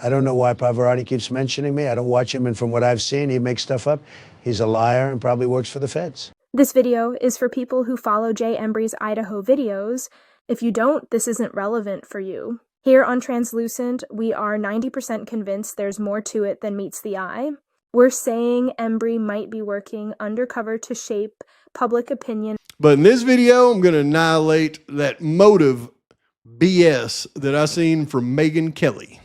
I don't know why Pavarotti keeps mentioning me. I don't watch him, and from what I've seen, he makes stuff up. He's a liar and probably works for the feds. This video is for people who follow Jay Embry's Idaho videos. If you don't, this isn't relevant for you. Here on Translucent, we are 90% convinced there's more to it than meets the eye. We're saying Embry might be working undercover to shape public opinion. But in this video, I'm going to annihilate that motive BS that I seen from Megyn Kelly.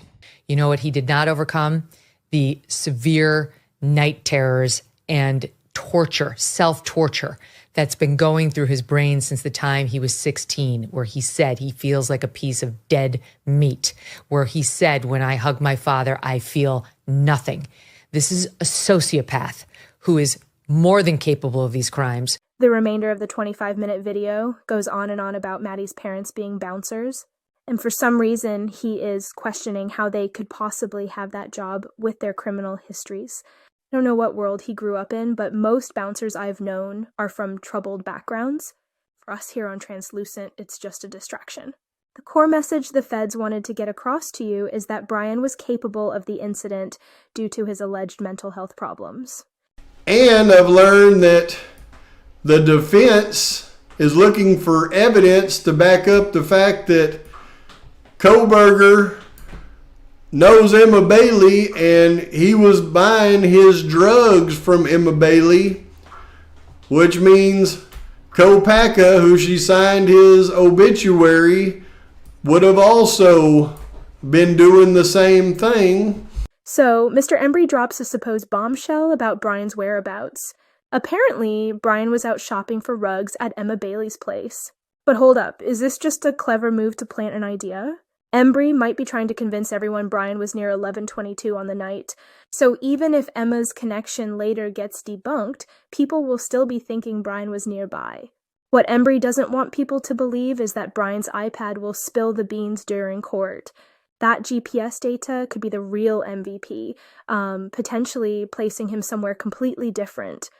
You know what he did not overcome? The severe night terrors and torture, self-torture that's been going through his brain since the time he was 16, where he said he feels like a piece of dead meat, where he said, when I hug my father, I feel nothing. This is a sociopath who is more than capable of these crimes. The remainder of the 25-minute video goes on and on about Maddie's parents being bouncers. And for some reason, he is questioning how they could possibly have that job with their criminal histories. I don't know what world he grew up in, but most bouncers I've known are from troubled backgrounds. For us here on Translucent, it's just a distraction. The core message the feds wanted to get across to you is that Bryan was capable of the incident due to his alleged mental health problems. And I've learned that the defense is looking for evidence to back up the fact that Kohberger knows Emma Bailey, and he was buying his drugs from Emma Bailey, which means Kohberger, who she signed his obituary, would have also been doing the same thing. So, Mr. Embry drops a supposed bombshell about Bryan's whereabouts. Apparently, Bryan was out shopping for rugs at Emma Bailey's place. But hold up, is this just a clever move to plant an idea? Embry might be trying to convince everyone Bryan was near 11:22 on the night. So even if Emma's connection later gets debunked, people will still be thinking Bryan was nearby. What Embry doesn't want people to believe is that Bryan's iPad will spill the beans during court. That GPS data could be the real MVP, potentially placing him somewhere completely different.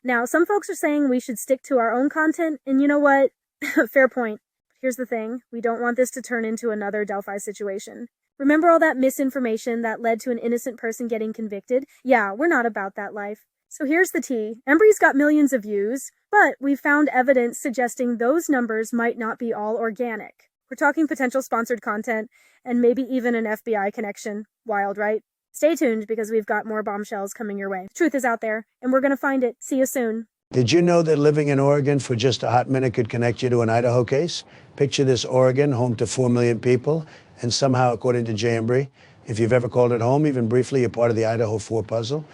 Now, some folks are saying we should stick to our own content, and you know what? Fair point. Here's the thing. We don't want this to turn into another Delphi situation. Remember all that misinformation that led to an innocent person getting convicted? Yeah, we're not about that life. So here's the tea. Embry's got millions of views, but we've found evidence suggesting those numbers might not be all organic. We're talking potential sponsored content, and maybe even an FBI connection. Wild, right? Stay tuned, because we've got more bombshells coming your way. Truth is out there, and we're going to find it. See you soon. Did you know that living in Oregon for just a hot minute could connect you to an Idaho case? Picture this: Oregon, home to 4 million people, and somehow, according to Jay Embry, if you've ever called it home, even briefly, you're part of the Idaho 4 puzzle.